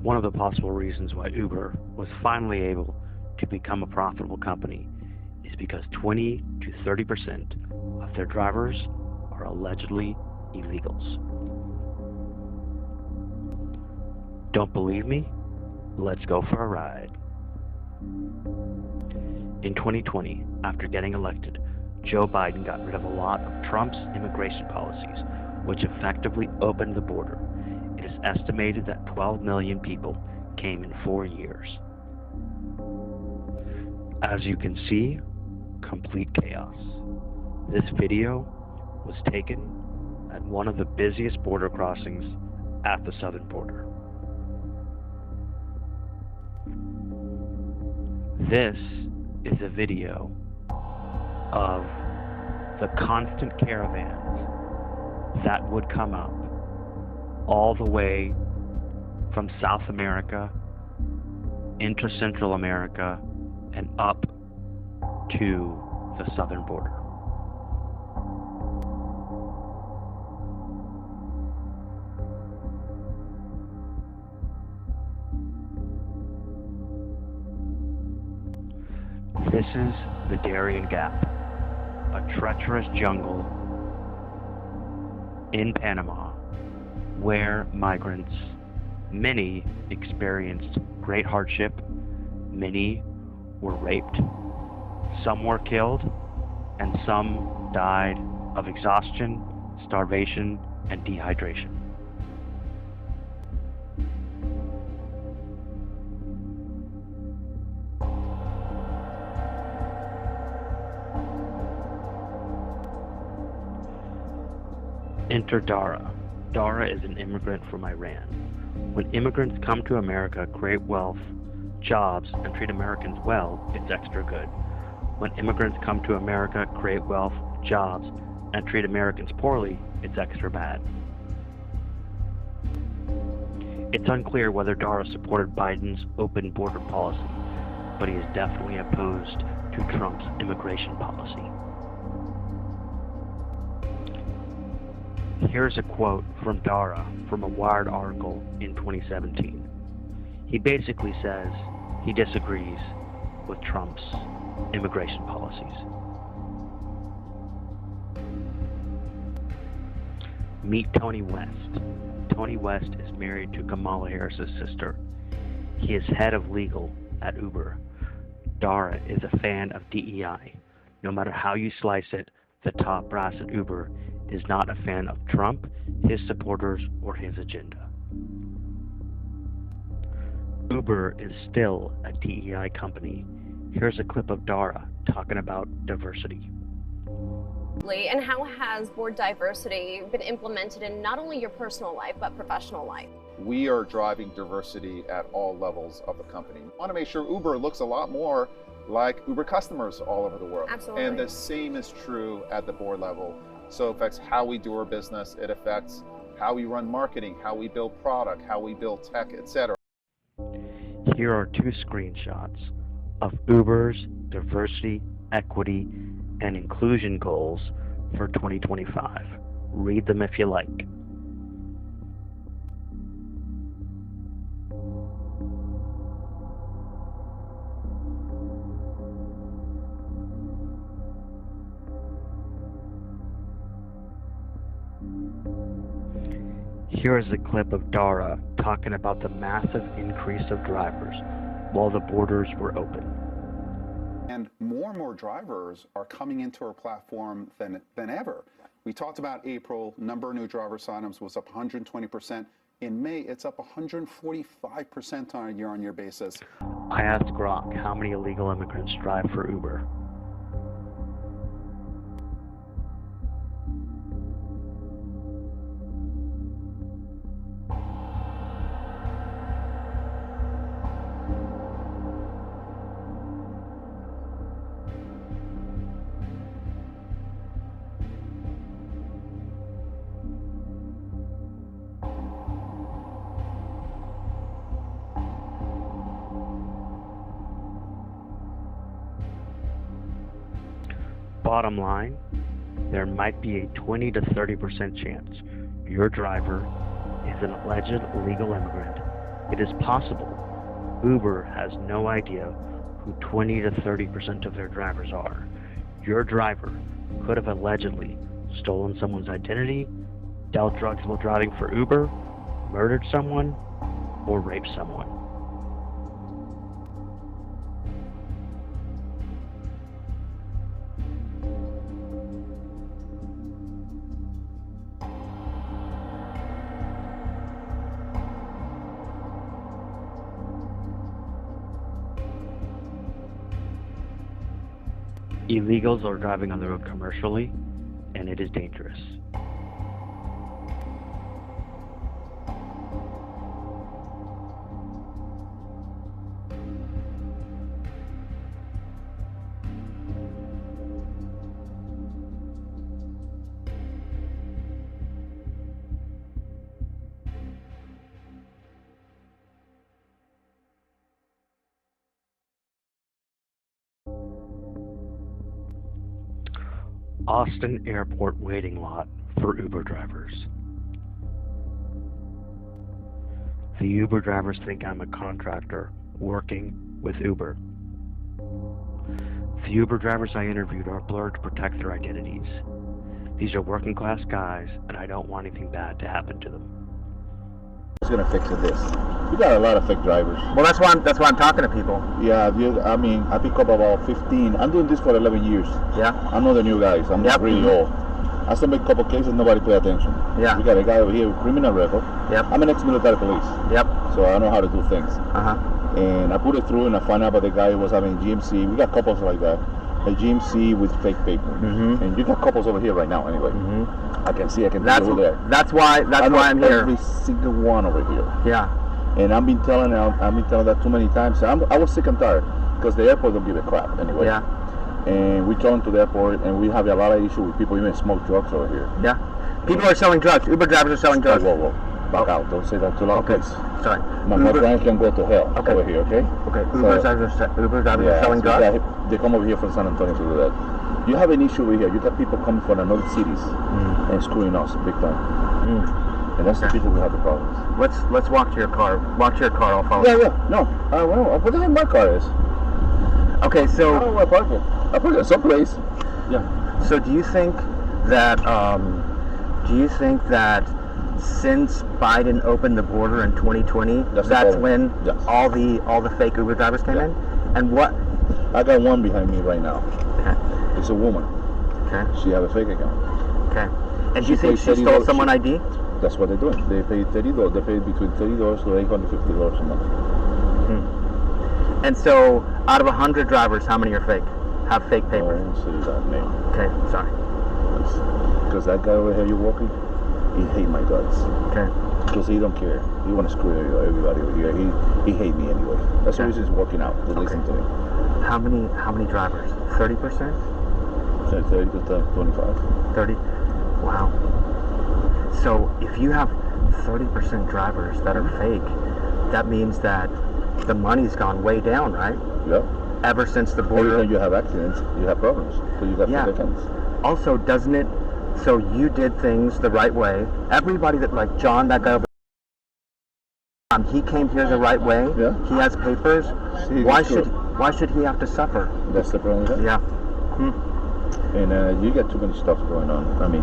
One of the possible reasons why Uber was finally able to become a profitable company is because 20 to 30% of their drivers are allegedly illegals. Don't believe me? Let's go for a ride. In 2020, after getting elected, Joe Biden got rid of a lot of Trump's immigration policies, which effectively opened the border. It is estimated that 12 million people came in 4 years. As you can see, complete chaos. This video was taken at one of the busiest border crossings at the southern border. This is a video of the constant caravans that would come up all the way from South America into Central America and up to the southern border. This is the Darien Gap, a treacherous jungle in Panama where migrants, many experienced great hardship, many were raped, some were killed, and some died of exhaustion, starvation, and dehydration. Enter Dara. Dara is an immigrant from Iran. When immigrants come to America, create wealth, jobs, and treat Americans well, it's extra good. When immigrants come to America, create wealth, jobs, and treat Americans poorly, it's extra bad. It's unclear whether Dara supported Biden's open border policy, but he is definitely opposed to Trump's immigration policy. Here's a quote from Dara from a Wired article in 2017. He basically says he disagrees with Trump's immigration policies. Meet Tony West. Tony West is married to Kamala Harris's sister. He is head of legal at Uber. Dara is a fan of DEI. No matter how you slice it, the top brass at Uber is not a fan of Trump, his supporters, or his agenda. Uber is still a DEI company. Here's a clip of Dara talking about diversity. And how has board diversity been implemented in not only your personal life, but professional life? We are driving diversity at all levels of the company. We want to make sure Uber looks a lot more like Uber customers all over the world. Absolutely. And the same is true at the board level. So it affects how we do our business, it affects how we run marketing, how we build product, how we build tech, etc. Here are two screenshots of Uber's diversity, equity, and inclusion goals for 2025. Read them if you like. Here is a clip of Dara talking about the massive increase of drivers while the borders were open. And more drivers are coming into our platform than ever. We talked about April, number of new driver sign-ups was up 120%. In May, it's up 145% on a year-on-year basis. I asked Grok how many illegal immigrants drive for Uber. Bottom line, there might be a 20 to 30% chance your driver is an alleged illegal immigrant It is possible Uber has no idea who 20 to 30% of their drivers are. Your driver could have allegedly stolen someone's identity, dealt drugs while driving for Uber, murdered someone, or raped someone. Illegals are driving on the road commercially, and it is dangerous. Austin Airport waiting lot for Uber drivers. The Uber drivers think I'm a contractor working with Uber. The Uber drivers I interviewed are blurred to protect their identities. These are working class guys, and I don't want anything bad to happen to them. Who's gonna fix it this? You got a lot of fake drivers. Well, that's why I'm talking to people. Yeah, I mean, I pick up about 15. I'm doing this for 11 years. Yeah. I'm not the new guys. I'm Yep. really old. I submit a couple cases, nobody pay attention. Yeah. We got a guy over here with criminal record. Yep. I'm an ex-military police, Yep. so I know how to do things. Uh-huh. And I put it through, and I found out about the guy who was having GMC. We got couples like that. A GMC with fake paper. Mhm. And you got couples over here right now, anyway. Mhm. I can see over there. That's why I'm here. Every single one over here. Yeah. And I've been telling that too many times. I was sick and tired because the airport don't give a crap anyway. Yeah. And we come to the airport and we have a lot of issue with people even smoke drugs over here. Yeah. People are selling drugs. Uber drivers are selling drugs. Whoa, back out. Don't say that too loud, Okay. please. Sorry. My friend can go to hell Okay. over here, okay? Okay. Uber drivers are selling so drugs. they come over here from San Antonio to do that. You have an issue over here. You got people coming from another cities and screwing us big time. And that's the people who have the problems. Let's walk to your car. Walk to your car. I'll follow. Yeah. No. Well, what the heck my car is? Okay. I don't So know where I park it. I park it someplace. Yeah. so do you think that since Biden opened the border in 2020, That's that's the when Yes. all the fake Uber drivers came Yeah. in? And what? I got one behind me right now. Okay. It's a woman. Okay. She have a fake account. Okay. And do you She think pays she stole $30 someone ID? That's what they're doing. They pay $30. They pay between $30 to $850 a month. And so, out of 100 drivers, how many are fake? Have fake papers? Don't say that name. Okay, sorry. Because that guy over here you're walking, he hate my guts. Okay. Because he don't care. He want to screw everybody over here. He hate me anyway. That's the Okay. reason he's working out. To listen to me. How many drivers? 30%? 30 to 25. 30? Wow. So if you have 30% drivers that are fake, that means that the money's gone way down, right? Yeah. Ever since the Every border. time you have accidents, you have problems. So you got Yeah. fake accounts. Also, doesn't it? So you did things the right way. Everybody that, like John, that guy over he came here the right way. Yeah. He has papers. See, Why that's good. should he have to suffer? That's the problem with that. Yeah. And you get too many stuff going on. I mean,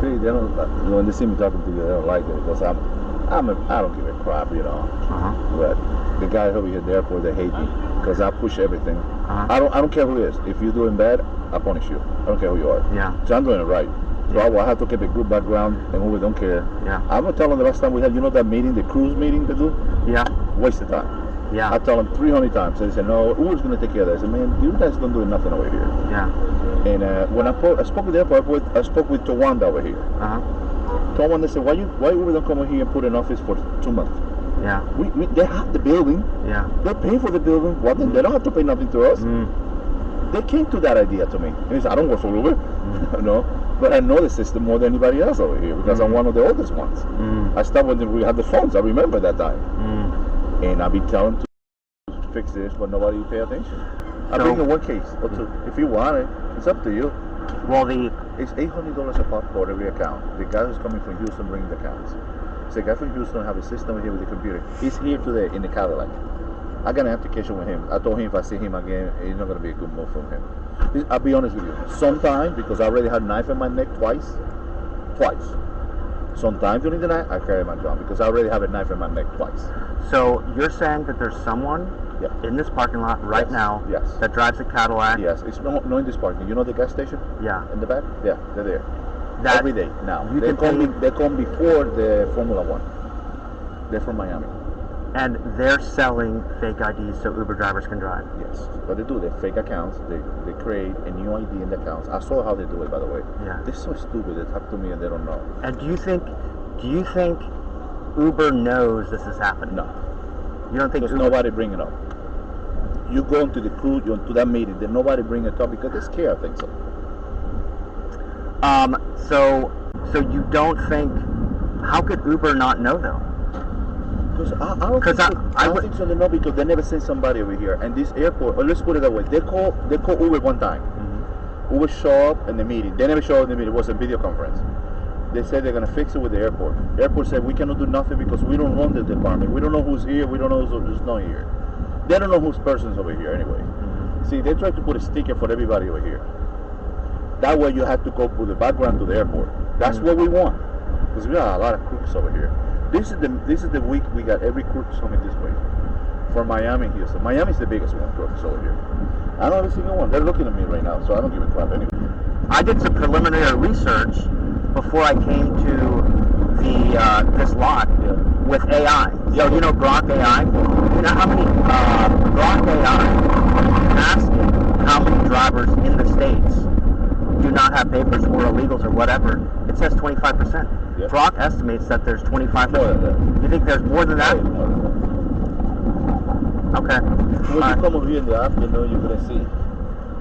they don't. When they see me talking to you, they don't like it because I don't give a crap, you know. Uh-huh. But the guys over here at the airport, they hate me because I push everything. Uh-huh. I don't care who it is. If you're doing bad, I punish you. I don't care who you are. Yeah. So I'm doing it right. So I will have to keep a good background, and who don't care. Yeah. I'm gonna tell them the last time we had, that meeting, the cruise meeting they do, Yeah. waste of time. Yeah. I tell them 300 times. They say, no, who's gonna take care of that? I said, man, you guys don't do nothing over here. Yeah. And when I spoke with the airport, I spoke with Tawanda over here. Uh-huh. Tawanda said, why we don't come over here and put an office for 2 months? Yeah. They have the building. Yeah. They pay for the building. Well, then they don't have to pay nothing to us. They came to that idea to me. And he said, I don't work for Uber, no, but I know the system more than anybody else over here because I'm one of the oldest ones. I started when we had the phones. I remember that time. And I've been telling them to fix this, but nobody pay attention. I bring in one case or two. If you want it, it's up to you. Well, It's $800 a pop for every account. The guy who's coming from Houston brings the accounts. It's a guy from Houston, have a system here with the computer. He's here today in the Cadillac. I got an application with him. I told him if I see him again, it's not going to be a good move from him. I'll be honest with you. Sometimes, because I already had a knife in my neck twice. Sometimes during the night, I carry my gun because I already have a knife in my neck twice. So you're saying that there's someone in this parking lot right now that drives a Cadillac? Yes, it's not in this parking. You know the gas station? Yeah. In the back? Yeah, they're there. That every day now. You They can come before the Formula One. They're from Miami. And they're selling fake IDs so Uber drivers can drive. Yes, but they do. They fake accounts. They create a new ID in the accounts. I saw how they do it, by the way. Yeah. They're so stupid. They talk to me and they don't know. And do you think Uber knows this is happening? No. You don't think Because nobody bring it up. You go into the crew, you into that meeting, then nobody bring it up because they're scared. I think so. So you don't think? How could Uber not know though? Because I don't think so. They know because they never sent somebody over here. And this airport, or let's put it that way, they call Uber one time. Mm-hmm. Uber show up in the meeting. They never show up in the meeting. It was a video conference. They said they're gonna fix it with the airport. The airport said we cannot do nothing because we don't run the department. We don't know who's here. We don't know who's not here. They don't know whose person's over here anyway. Mm-hmm. See, they tried to put a sticker for everybody over here. That way you have to go with the background to the airport. That's what we want. Because we got a lot of crooks over here. This is the week we got every crook coming this way. From Miami and Houston. Miami's the biggest one, crooks over here. I don't have a single one. They're looking at me right now, so I don't give a crap anyway. I did some preliminary research before I came to the this lot with AI. So you know Grok AI? You know how many Grok AI asking how many drivers in the States do not have papers or illegals or whatever, it says 25%. Yep. Grok estimates that there's 25%. More than that. You think there's more than that? More than that. Okay. When you come over here in the afternoon, you're going to see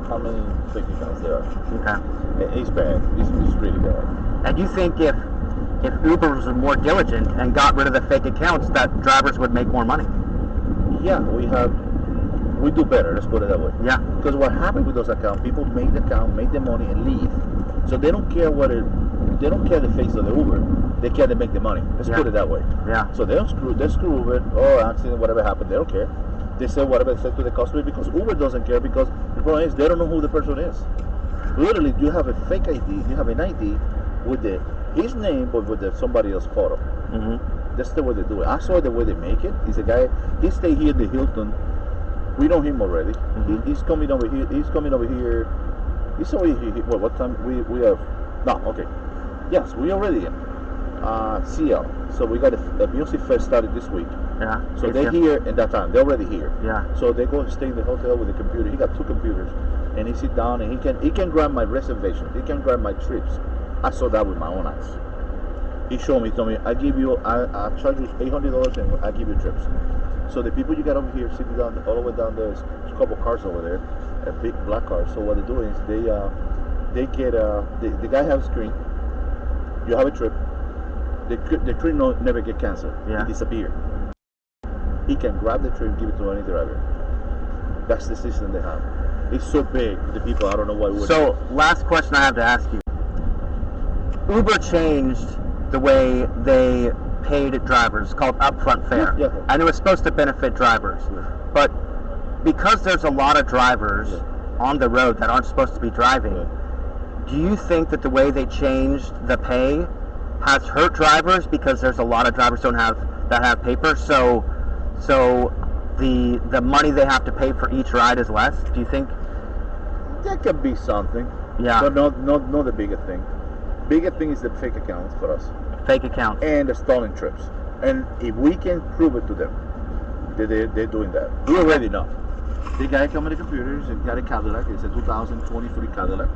how many fake accounts there are. Okay. It's bad. It's really bad. And you think if Uber was more diligent and got rid of the fake accounts, that drivers would make more money? Yeah, we do better, let's put it that way. Yeah. Because what happened with those accounts, people make the account, make the money, and leave. So they don't care they don't care the face of the Uber. They care to make the money. Let's put it that way. Yeah. So they screw Uber, accident, whatever happened, they don't care. They say whatever they said to the customer because Uber doesn't care because the problem is they don't know who the person is. Literally, you have a fake ID, you have an ID with his name but with somebody else's photo. Mm-hmm. That's the way they do it. I saw the way they make it. He's a guy, he stay here in the Hilton. We know him already. Mm-hmm. He's coming over here. He's over here. What time? We have. No, okay. Yes, we already in CL. So we got a music fest started this week. Yeah. So they're here in that time. They're already here. Yeah. So they go and stay in the hotel with the computer. He got 2 computers, and he sit down and he can grab my reservations. He can grab my trips. I saw that with my own eyes. He showed me, told me, I charge you $800 and I give you trips. So the people you got over here sitting down all the way down there, there's a couple cars over there, a big black car. So what they do is they get the guy has a screen. You have a trip. The trip never get canceled. Yeah. It disappear. He can grab the trip and give it to any driver. That's the system they have. It's so big. The people, I don't know why. So last question I have to ask you. Uber changed the way they paid drivers, called upfront fare. Yeah. And it was supposed to benefit drivers. Yeah. But because there's a lot of drivers on the road that aren't supposed to be driving, do you think that the way they changed the pay has hurt drivers because there's a lot of drivers that have papers, so the money they have to pay for each ride is less? Do you think that could be something? Yeah. But not the bigger thing. Bigger thing is the fake accounts for us. Fake accounts. And the stolen trips. And if we can prove it to them, they're doing that. We already know. The guy come in the computers and got a Cadillac. It's a 2023 Cadillac.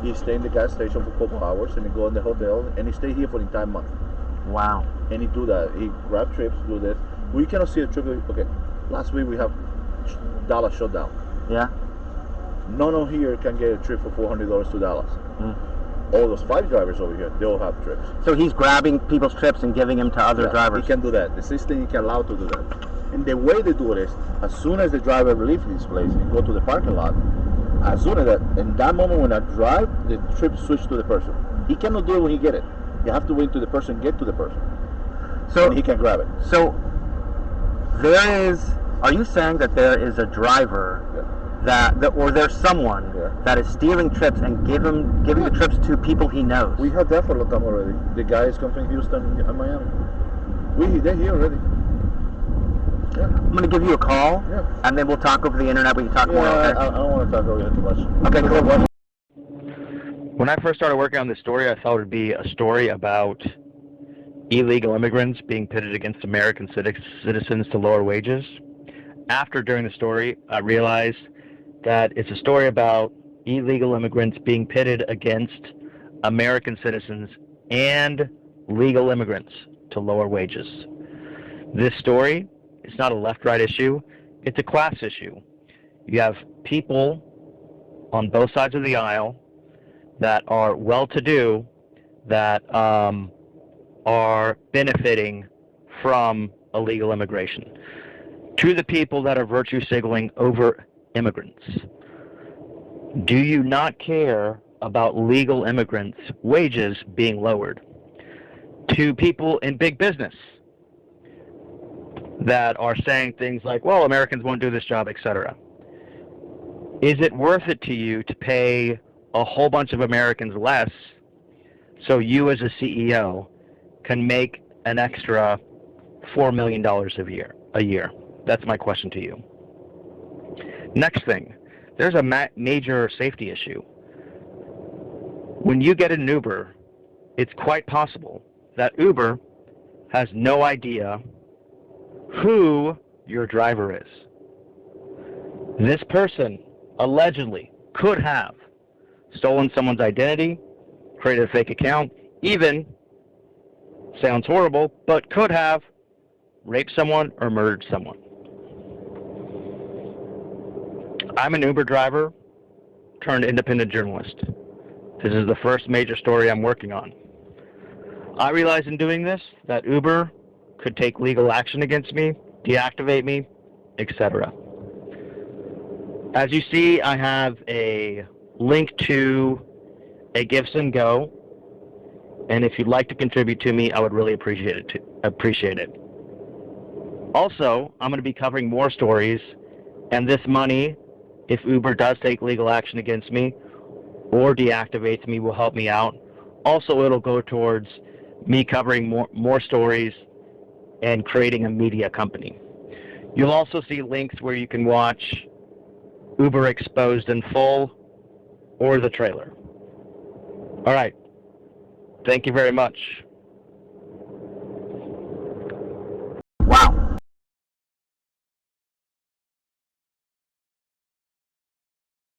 He stay in the gas station for a couple hours and he go in the hotel and he stay here for the entire month. Wow. And he do that. He grab trips, do that. We cannot see a trip. Okay, last week we have Dallas shut down. Yeah. None of here can get a trip for $400 to Dallas. Mm. All those 5 drivers over here, they all have trips. So he's grabbing people's trips and giving them to other drivers. He can do that. The system, he can allow to do that. And the way they do it is, as soon as the driver leaves this place and go to the parking lot, as soon as that, in that moment when I drive, the trip switch to the person. He cannot do it when he get it. You have to wait till the person get to the person. So and he can grab it. So are you saying that there is a driver or there's someone that is stealing trips and giving the trips to people he knows? We had that for a long time already. The guys come from Houston and Miami. They're here already. Yeah. I'm going to give you a call, and then we'll talk over the internet. We can talk more. Okay? I don't want to talk over here too much. Okay, cool. When I first started working on this story, I thought it would be a story about illegal immigrants being pitted against American citizens to lower wages. During the story, I realized that it's a story about illegal immigrants being pitted against American citizens and legal immigrants to lower wages. This story is not a left-right issue, it's a class issue. You have people on both sides of the aisle that are well-to-do, that are benefiting from illegal immigration, to the people that are virtue signaling over immigrants. Do you not care about legal immigrants' wages being lowered? To people in big business that are saying things like, well, Americans won't do this job, etc. Is it worth it to you to pay a whole bunch of Americans less so you as a CEO can make an extra $4 million a year? That's my question to you. Next thing, there's a major safety issue. When you get an Uber, it's quite possible that Uber has no idea who your driver is. This person allegedly could have stolen someone's identity, created a fake account, even, sounds horrible, but could have raped someone or murdered someone. I'm an Uber driver turned independent journalist. This is the first major story I'm working on. I realized in doing this that Uber could take legal action against me, deactivate me, etc. As you see, I have a link to a Gifts and Go, and if you'd like to contribute to me, I would really appreciate it. Also, I'm going to be covering more stories, and this money, if Uber does take legal action against me or deactivates me, will help me out. Also, it'll go towards me covering more stories and creating a media company. You'll also see links where you can watch Uber Exposed in full or the trailer. All right. Thank you very much.